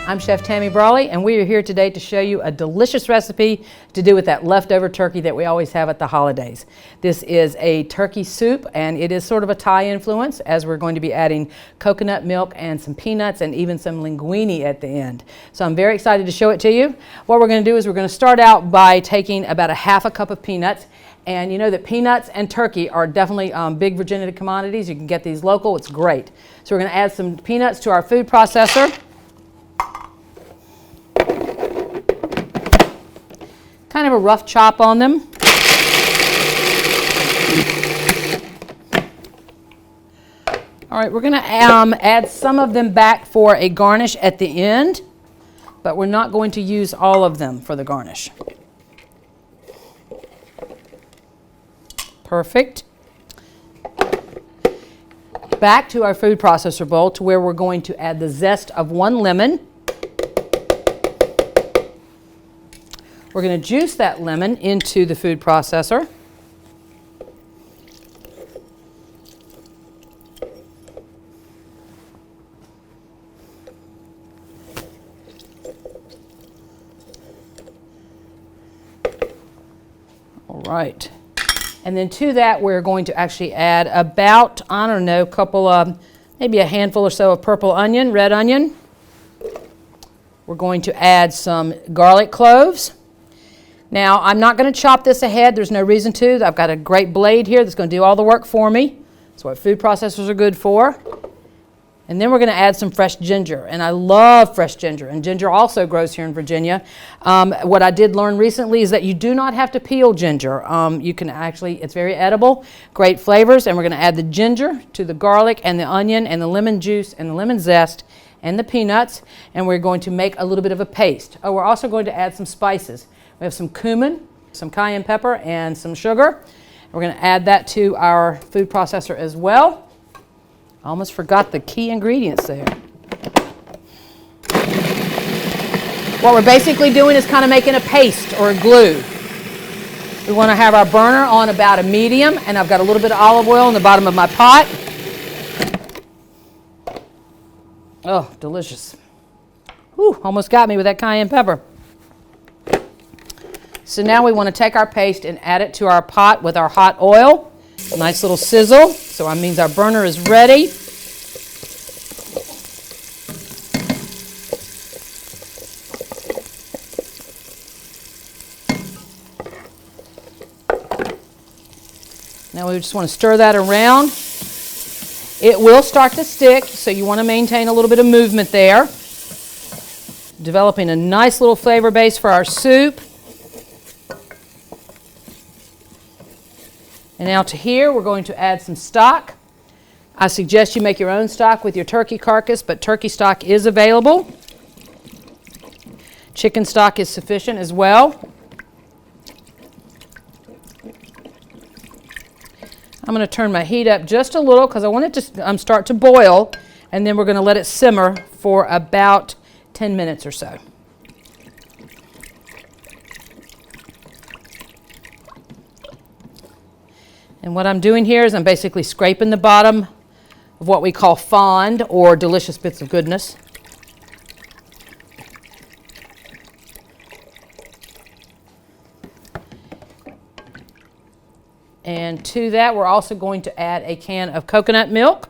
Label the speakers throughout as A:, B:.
A: I'm Chef Tammy Brawley, and we are here today to show you a delicious recipe to do with that leftover turkey that we always have at the holidays. This is a turkey soup, and it is sort of a Thai influence, as we're going to be adding coconut milk and some peanuts and even some linguine at the end. So I'm very excited to show it to you. What we're going to do is we're going to start out by taking about a half a cup of peanuts. And you know that peanuts and turkey are definitely big Virginia commodities. You can get these local. It's great. So we're going to add some peanuts to our food processor. Kind of a rough chop on them. All right, we're going to add some of them back for a garnish at the end, but we're not going to use all of them for the garnish. Perfect. Back to our food processor bowl to where we're going to add the zest of 1 lemon. We're going to juice that lemon into the food processor. All right. And then to that, we're going to actually add about, I don't know, maybe a handful or so of purple onion, red onion. We're going to add some garlic cloves. Now, I'm not going to chop this ahead. There's no reason to. I've got a great blade here that's going to do all the work for me. That's what food processors are good for. And then we're going to add some fresh ginger. And I love fresh ginger. And ginger also grows here in Virginia. What I did learn recently is that you do not have to peel ginger. You can actually, it's very edible, great flavors. And we're going to add the ginger to the garlic and the onion and the lemon juice and the lemon zest and the peanuts. And we're going to make a little bit of a paste. Oh, we're also going to add some spices. We have some cumin, some cayenne pepper, and some sugar. We're going to add that to our food processor as well. I almost forgot the key ingredients there. What we're basically doing is kind of making a paste or a glue. We want to have our burner on about a medium, and I've got a little bit of olive oil in the bottom of my pot. Oh, delicious. Whew, almost got me with that cayenne pepper. So now we want to take our paste and add it to our pot with our hot oil. Nice little sizzle. So that means our burner is ready. Now we just want to stir that around. It will start to stick, so you want to maintain a little bit of movement there. Developing a nice little flavor base for our soup. And now to here, we're going to add some stock. I suggest you make your own stock with your turkey carcass, but turkey stock is available. Chicken stock is sufficient as well. I'm going to turn my heat up just a little because I want it to start to boil, and then we're going to let it simmer for about 10 minutes or so. And what I'm doing here is I'm basically scraping the bottom of what we call fond or delicious bits of goodness. And to that, we're also going to add a can of coconut milk.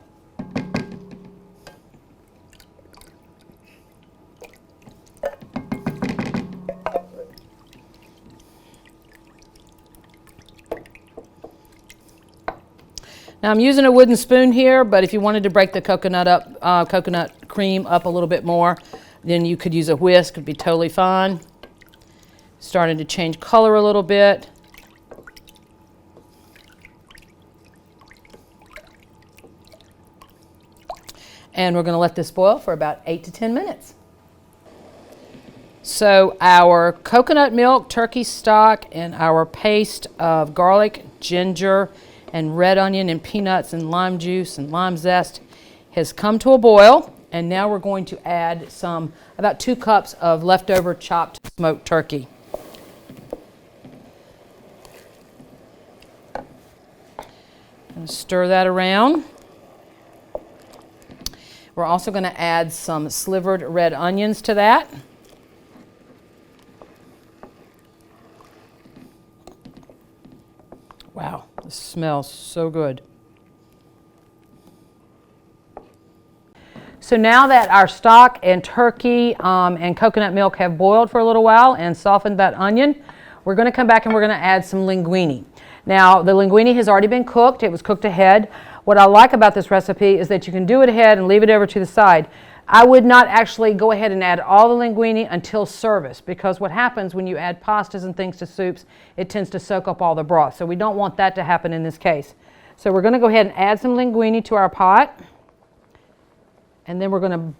A: Now I'm using a wooden spoon here, but if you wanted to break the coconut cream up a little bit more, then you could use a whisk. It'd be totally fine. Starting to change color a little bit. And we're going to let this boil for about 8 to 10 minutes. So our coconut milk, turkey stock, and our paste of garlic, ginger, and red onion and peanuts and lime juice and lime zest has come to a boil. And now we're going to add about 2 cups of leftover chopped smoked turkey. Stir that around. We're also going to add some slivered red onions to that. Wow, this smells so good. So now that our stock and turkey and coconut milk have boiled for a little while and softened that onion, we're going to come back and we're going to add some linguine. Now, the linguine has already been cooked. It was cooked ahead. What I like about this recipe is that you can do it ahead and leave it over to the side. I would not actually go ahead and add all the linguine until service, because what happens when you add pastas and things to soups, it tends to soak up all the broth. So we don't want that to happen in this case. So we're going to go ahead and add some linguine to our pot. And then we're going to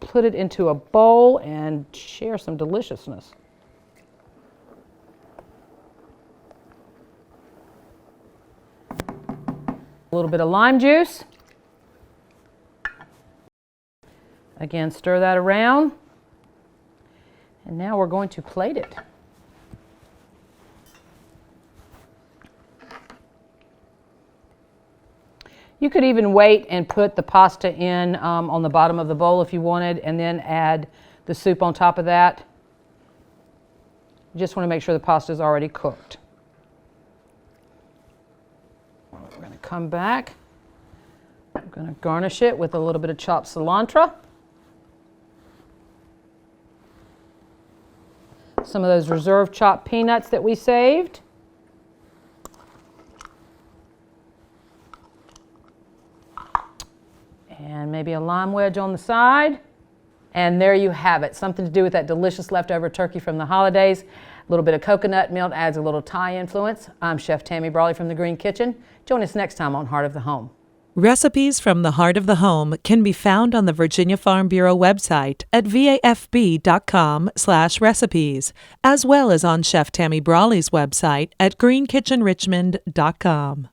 A: put it into a bowl and share some deliciousness. A little bit of lime juice. Again, stir that around. And now we're going to plate it. You could even wait and put the pasta in on the bottom of the bowl if you wanted, and then add the soup on top of that. You just want to make sure the pasta is already cooked. We're going to come back. I'm going to garnish it with a little bit of chopped cilantro. Some of those reserve chopped peanuts that we saved. And maybe a lime wedge on the side. And there you have it. Something to do with that delicious leftover turkey from the holidays. A little bit of coconut milk adds a little Thai influence. I'm Chef Tammy Brawley from the Green Kitchen. Join us next time on Heart of the Home.
B: Recipes from the Heart of the Home can be found on the Virginia Farm Bureau website at vafb.com/recipes, as well as on Chef Tammy Brawley's website at greenkitchenrichmond.com.